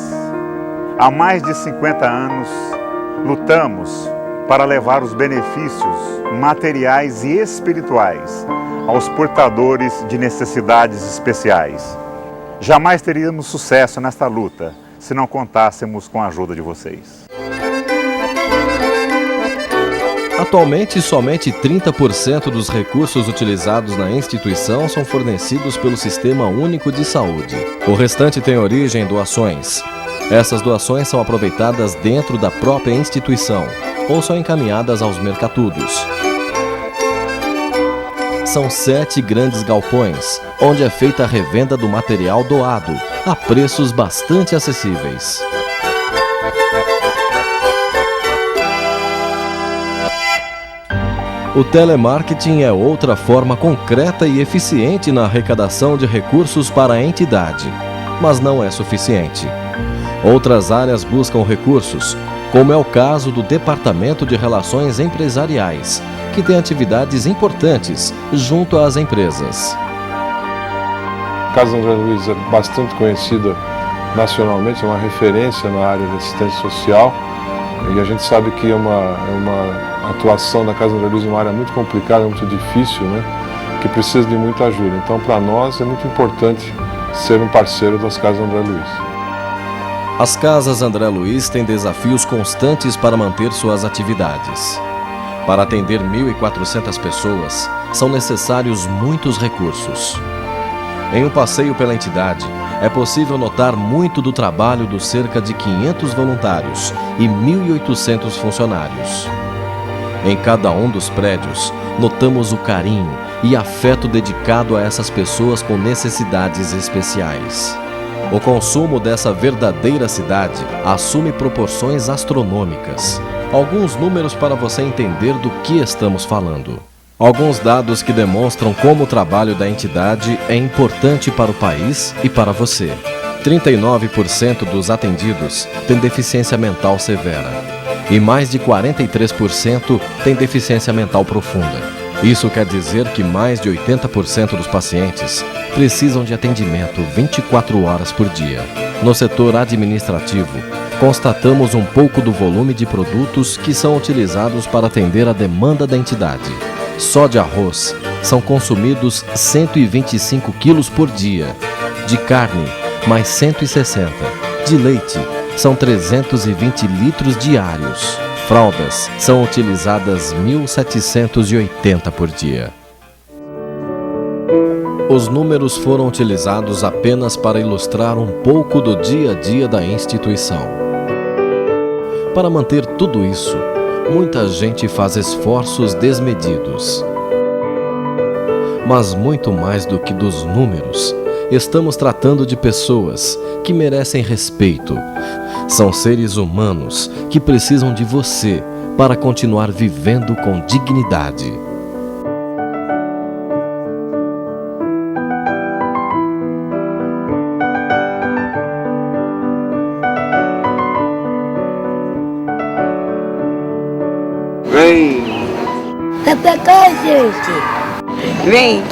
há mais de 50 anos lutamos para levar os benefícios materiais e espirituais aos portadores de necessidades especiais. Jamais teríamos sucesso nesta luta se não contássemos com a ajuda de vocês. Atualmente, somente 30% dos recursos utilizados na instituição são fornecidos pelo Sistema Único de Saúde. O restante tem origem em doações. Essas doações são aproveitadas dentro da própria instituição ou são encaminhadas aos mercatudos. São 7 grandes galpões, onde é feita a revenda do material doado, a preços bastante acessíveis. O telemarketing é outra forma concreta e eficiente na arrecadação de recursos para a entidade, mas não é suficiente. Outras áreas buscam recursos, como é o caso do Departamento de Relações Empresariais, que tem atividades importantes junto às empresas. A Casa André Luiz é bastante conhecida nacionalmente, é uma referência na área de assistência social, e a gente sabe que é uma atuação da Casa André Luiz é uma área muito complicada, muito difícil, né? Que precisa de muita ajuda. Então, para nós é muito importante ser um parceiro das Casas André Luiz. As Casas André Luiz têm desafios constantes para manter suas atividades. Para atender 1.400 pessoas, são necessários muitos recursos. Em um passeio pela entidade, é possível notar muito do trabalho dos cerca de 500 voluntários e 1.800 funcionários. Em cada um dos prédios, notamos o carinho e afeto dedicado a essas pessoas com necessidades especiais. O consumo dessa verdadeira cidade assume proporções astronômicas. Alguns números para você entender do que estamos falando. Alguns dados que demonstram como o trabalho da entidade é importante para o país e para você. 39% dos atendidos têm deficiência mental severa e mais de 43% têm deficiência mental profunda. Isso quer dizer que mais de 80% dos pacientes precisam de atendimento 24 horas por dia. No setor administrativo, constatamos um pouco do volume de produtos que são utilizados para atender a demanda da entidade. Só de arroz são consumidos 125 quilos por dia, de carne, mais 160, de leite, são 320 litros diários. Fraldas são utilizadas 1.780 por dia. Os números foram utilizados apenas para ilustrar um pouco do dia a dia da instituição. Para manter tudo isso, muita gente faz esforços desmedidos. Mas muito mais do que dos números, estamos tratando de pessoas que merecem respeito. São seres humanos que precisam de você para continuar vivendo com dignidade. Vem! Vem pra cá, gente! Vem!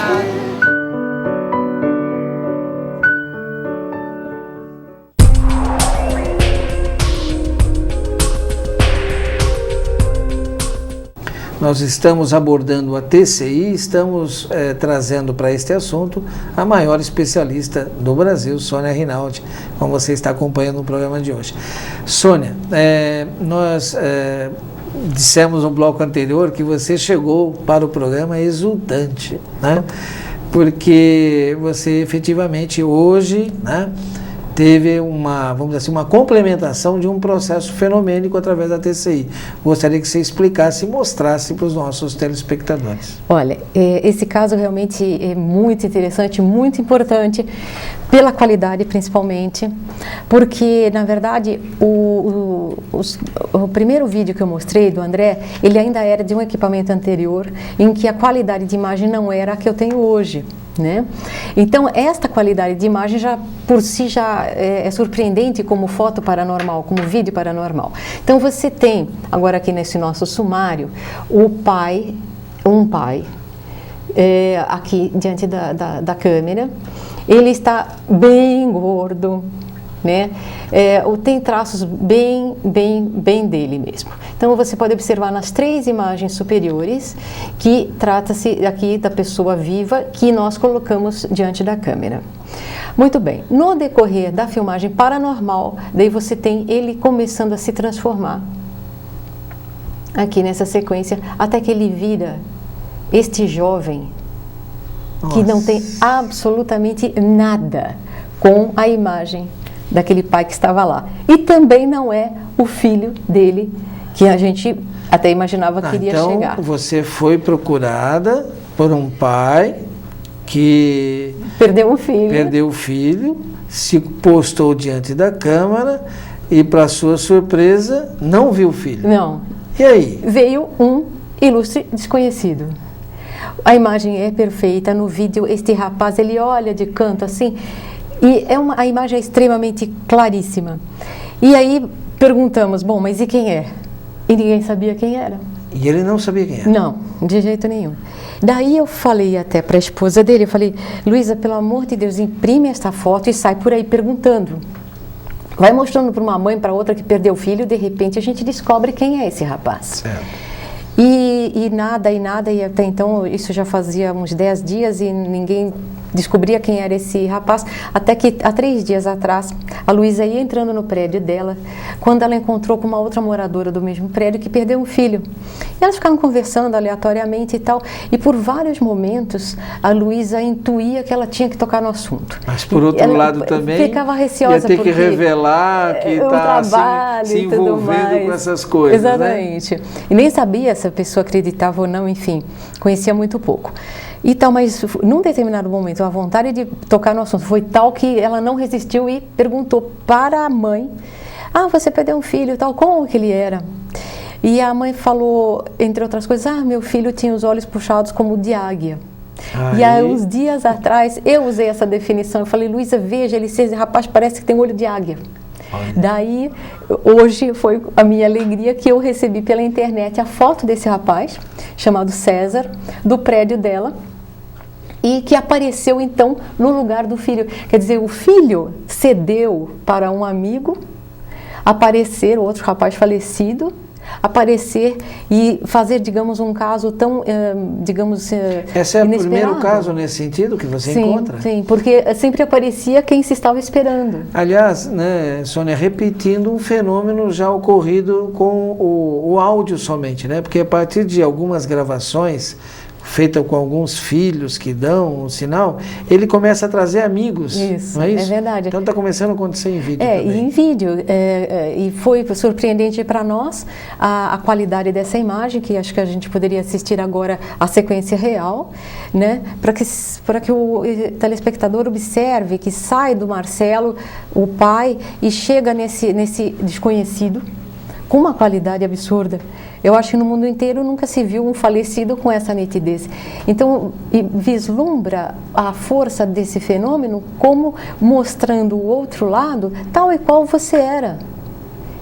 Nós estamos abordando a TCI, estamos trazendo para este assunto a maior especialista do Brasil, Sônia Rinaldi, como você está acompanhando no programa de hoje. Sônia, nós dissemos no bloco anterior que você chegou para o programa exultante, né? Porque você efetivamente hoje, né, teve uma, vamos dizer assim, uma complementação de um processo fenomênico através da TCI. Gostaria que você explicasse e mostrasse para os nossos telespectadores. Olha, esse caso realmente é muito interessante, muito importante, pela qualidade principalmente, porque, na verdade, o primeiro vídeo que eu mostrei do André, ele ainda era de um equipamento anterior, em que a qualidade de imagem não era a que eu tenho hoje, né? Então, esta qualidade de imagem já, por si, já é surpreendente como foto paranormal, como vídeo paranormal. Então, você tem, agora aqui nesse nosso sumário, um pai, aqui diante da câmera. Ele está bem gordo, né? Tem traços bem dele mesmo. Então, você pode observar nas 3 imagens superiores que trata-se aqui da pessoa viva que nós colocamos diante da câmera. Muito bem. No decorrer da filmagem paranormal, daí você tem ele começando a se transformar aqui nessa sequência, até que ele vira este jovem que não tem absolutamente nada com a imagem daquele pai que estava lá. E também não é o filho dele, que a gente até imaginava que iria chegar. Então, você foi procurada por um pai que perdeu o filho, se postou diante da câmera e, para sua surpresa, não viu o filho. Não. E aí? Veio um ilustre desconhecido. A imagem é perfeita. No vídeo, este rapaz, ele olha de canto assim, e a imagem é extremamente claríssima. E aí perguntamos, bom, mas e quem é? E ninguém sabia quem era. E ele não sabia quem era? Não, de jeito nenhum. Daí eu falei até para a esposa dele, eu falei, Luísa, pelo amor de Deus, imprime esta foto e sai por aí perguntando. Vai mostrando para uma mãe, para outra que perdeu o filho, de repente a gente descobre quem é esse rapaz. Certo. E nada, e até então isso já fazia uns 10 dias e ninguém descobria quem era esse rapaz, até que há 3 dias atrás a Luísa ia entrando no prédio dela, quando ela encontrou com uma outra moradora do mesmo prédio que perdeu um filho. E elas ficaram conversando aleatoriamente e tal, e por vários momentos a Luísa intuía que ela tinha que tocar no assunto. Mas por outro lado também ficava receosa, ia ter que revelar que está se envolvendo com essas coisas. Exatamente. Né? E nem sabia se a pessoa acreditava ou não, enfim, conhecia muito pouco. E tal, mas num determinado momento a vontade de tocar no assunto foi tal que ela não resistiu e perguntou para a mãe: ah, você perdeu um filho e tal, como que ele era? E a mãe falou, entre outras coisas, ah, meu filho tinha os olhos puxados como de águia. E há uns dias atrás eu usei essa definição, eu falei, Luísa, veja, esse rapaz parece que tem olho de águia. Daí, hoje foi a minha alegria que eu recebi pela internet a foto desse rapaz, chamado César, do prédio dela, e que apareceu então no lugar do filho. Quer dizer, o filho cedeu para um amigo aparecer, outro rapaz falecido, aparecer e fazer, digamos, um caso tão, Esse é inesperado. O primeiro caso nesse sentido que você encontra? Sim, porque sempre aparecia quem se estava esperando. Aliás, né, Sônia, repetindo um fenômeno já ocorrido com o áudio somente, né? Porque a partir de algumas gravações feita com alguns filhos que dão um sinal, ele começa a trazer amigos. Isso, não é isso? É verdade. Então está começando a acontecer em vídeo também. E em vídeo. E foi surpreendente para nós a qualidade dessa imagem, que acho que a gente poderia assistir agora a sequência real, né? Para que o telespectador observe que sai do Marcelo, o pai, e chega nesse desconhecido com uma qualidade absurda. Eu acho que no mundo inteiro nunca se viu um falecido com essa nitidez. Então, vislumbra a força desse fenômeno como mostrando o outro lado tal e qual você era.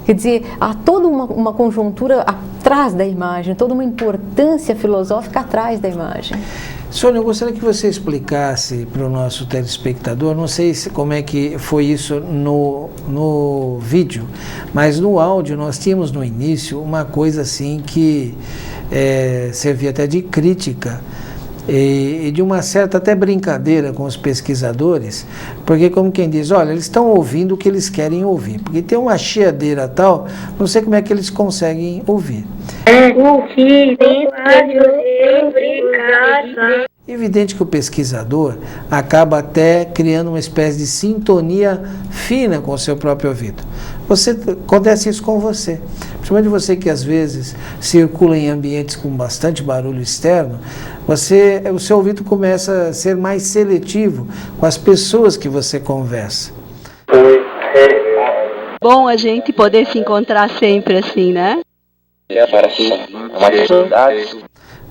Quer dizer, há toda uma conjuntura atrás da imagem, toda uma importância filosófica atrás da imagem. Sônia, eu gostaria que você explicasse para o nosso telespectador, não sei como é que foi isso no vídeo, mas no áudio nós tínhamos no início uma coisa assim que servia até de crítica e de uma certa até brincadeira com os pesquisadores, porque como quem diz, olha, eles estão ouvindo o que eles querem ouvir, porque tem uma chiadeira tal, não sei como é que eles conseguem ouvir. Evidente que o pesquisador acaba até criando uma espécie de sintonia fina com o seu próprio ouvido. Acontece isso com você. Principalmente você que às vezes circula em ambientes com bastante barulho externo, o seu ouvido começa a ser mais seletivo com as pessoas que você conversa. Bom a gente poder se encontrar sempre assim, né?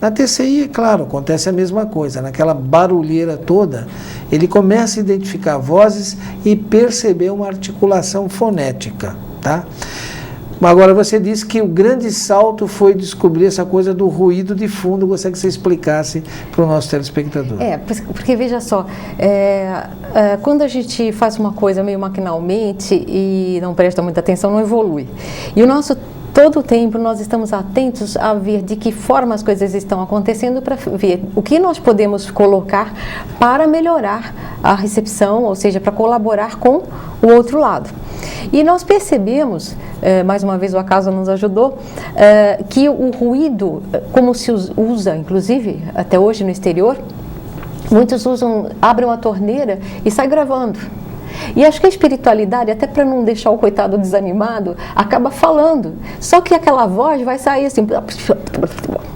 Na TCI, é claro, acontece a mesma coisa. Naquela barulheira toda, ele começa a identificar vozes e perceber uma articulação fonética, tá? Agora, você disse que o grande salto foi descobrir essa coisa do ruído de fundo. Gostaria que você explicasse para o nosso telespectador. Porque veja só, quando a gente faz uma coisa meio maquinalmente e não presta muita atenção, não evolui. E todo o tempo nós estamos atentos a ver de que forma as coisas estão acontecendo para ver o que nós podemos colocar para melhorar a recepção, ou seja, para colaborar com o outro lado. E nós percebemos, mais uma vez o acaso nos ajudou, que o ruído, como se usa, inclusive, até hoje no exterior, muitos abrem uma torneira e saem gravando. E acho que a espiritualidade, até para não deixar o coitado desanimado, acaba falando. Só que aquela voz vai sair assim,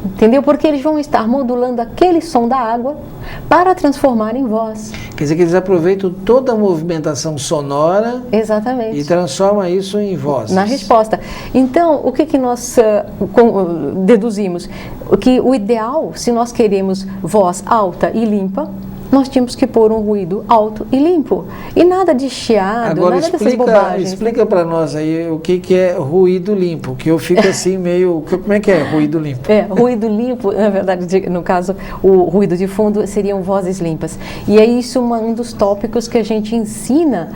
entendeu? Porque eles vão estar modulando aquele som da água para transformar em voz. Quer dizer que eles aproveitam toda a movimentação sonora. Exatamente. E transformam isso em voz. Na resposta. Então, o que nós deduzimos? Que o ideal, se nós queremos voz alta e limpa, nós tínhamos que pôr um ruído alto e limpo. E nada de chiado, agora, nada dessas bobagens. Explica para nós aí o que é ruído limpo, que eu fico assim meio... Como é que é ruído limpo? Ruído limpo, na verdade, no caso, o ruído de fundo seriam vozes limpas. E é isso um dos tópicos que a gente ensina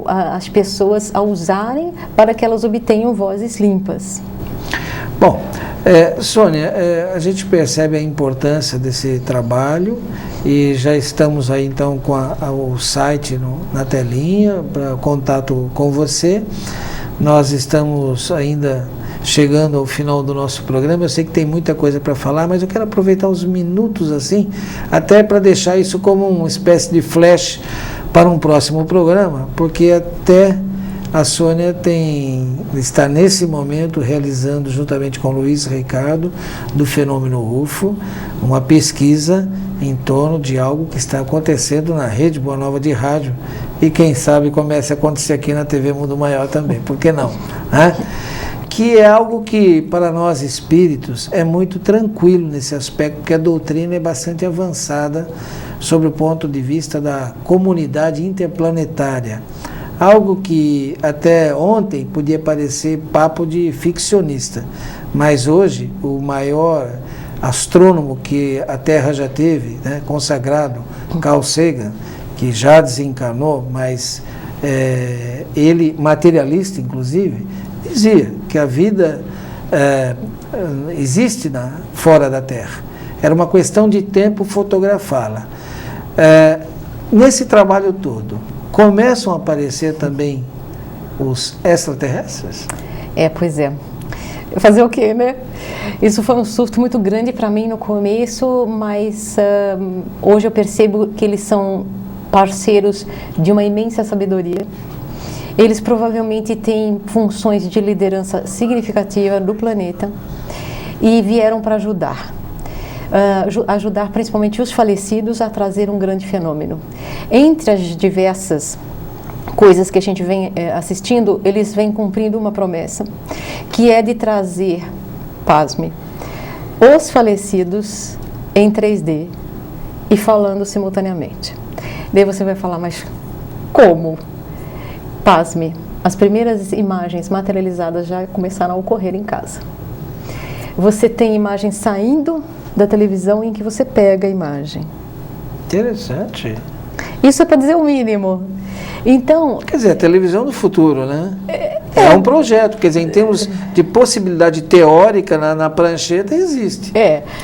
as pessoas a usarem para que elas obtenham vozes limpas. Bom, Sônia, a gente percebe a importância desse trabalho e já estamos aí então com o site na telinha para contato com você. Nós estamos ainda chegando ao final do nosso programa. Eu sei que tem muita coisa para falar, mas eu quero aproveitar uns minutos assim, até para deixar isso como uma espécie de flash para um próximo programa, porque até a Sônia está nesse momento realizando, juntamente com o Luiz Ricardo, do Fenômeno UFO, uma pesquisa em torno de algo que está acontecendo na Rede Boa Nova de Rádio e quem sabe comece a acontecer aqui na TV Mundo Maior também, por que não? Que é algo que para nós espíritos é muito tranquilo nesse aspecto, porque a doutrina é bastante avançada sobre o ponto de vista da comunidade interplanetária. Algo que até ontem podia parecer papo de ficcionista, mas hoje o maior astrônomo que a Terra já teve, né, consagrado, Carl Sagan, que já desencarnou, mas ele, materialista inclusive, dizia que a vida existe fora da Terra. Era uma questão de tempo fotografá-la. Nesse trabalho todo, começam a aparecer também os extraterrestres? Pois é. Fazer o quê, né? Isso foi um susto muito grande para mim no começo, mas hoje eu percebo que eles são parceiros de uma imensa sabedoria. Eles provavelmente têm funções de liderança significativa do planeta e vieram para ajudar. Ajudar principalmente os falecidos a trazer um grande fenômeno. Entre as diversas coisas que a gente vem assistindo, eles vêm cumprindo uma promessa, que é de trazer, pasme, os falecidos em 3D e falando simultaneamente. Daí você vai falar, mas como? Pasme, as primeiras imagens materializadas já começaram a ocorrer em casa. Você tem imagens saindo da televisão em que você pega a imagem. Interessante. Isso é para dizer o mínimo. Então, quer dizer, a televisão do futuro, né? É um projeto, quer dizer, em termos de possibilidade teórica, na prancheta existe.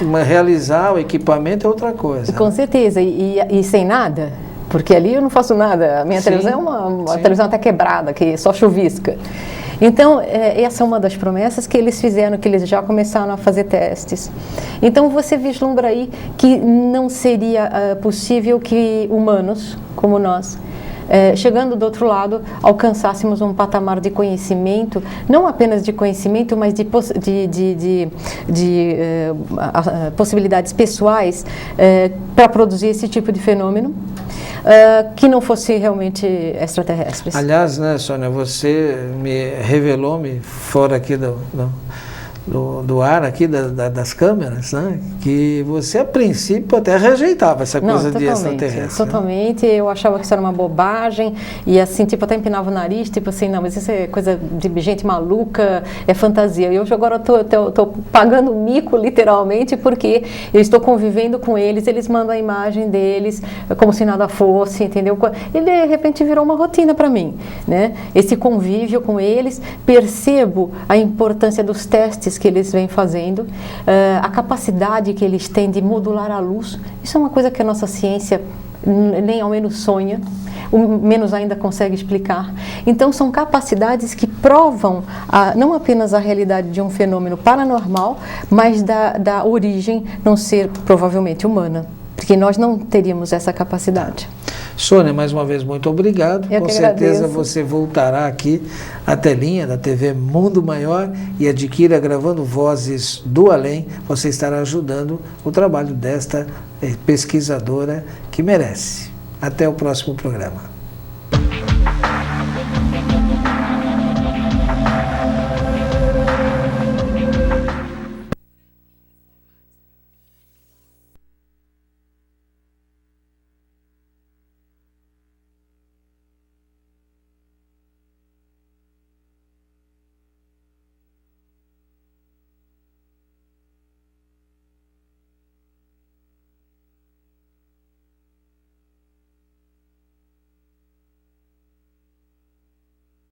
Mas realizar o equipamento é outra coisa. Com certeza, e sem nada, porque ali eu não faço nada. A minha televisão é uma televisão até quebrada, que só chuvisca. Então, essa é uma das promessas que eles fizeram, que eles já começaram a fazer testes. Então, você vislumbra aí que não seria possível que humanos, como nós, chegando do outro lado, alcançássemos um patamar de conhecimento, não apenas de conhecimento, mas de possibilidades pessoais para produzir esse tipo de fenômeno, que não fosse realmente extraterrestres. Aliás, né, Sônia, você revelou-me fora aqui do ar aqui das câmeras, né? Que você a princípio até rejeitava essa coisa de extraterrestre. Totalmente, eu achava que isso era uma bobagem e assim, tipo, até empinava o nariz, tipo assim, não, mas isso é coisa de gente maluca, é fantasia. E hoje agora eu tô pagando mico literalmente porque eu estou convivendo com eles, eles mandam a imagem deles como se nada fosse, entendeu? E de repente virou uma rotina para mim, né? Esse convívio com eles, percebo a importância dos testes que eles vêm fazendo, a capacidade que eles têm de modular a luz. Isso é uma coisa que a nossa ciência nem ao menos sonha, menos ainda consegue explicar. Então são capacidades que provam não apenas a realidade de um fenômeno paranormal, mas da origem não ser provavelmente humana, porque nós não teríamos essa capacidade. Sônia, mais uma vez, muito obrigado. Com certeza você voltará aqui à telinha da TV Mundo Maior e adquira Gravando Vozes do Além. Você estará ajudando o trabalho desta pesquisadora que merece. Até o próximo programa.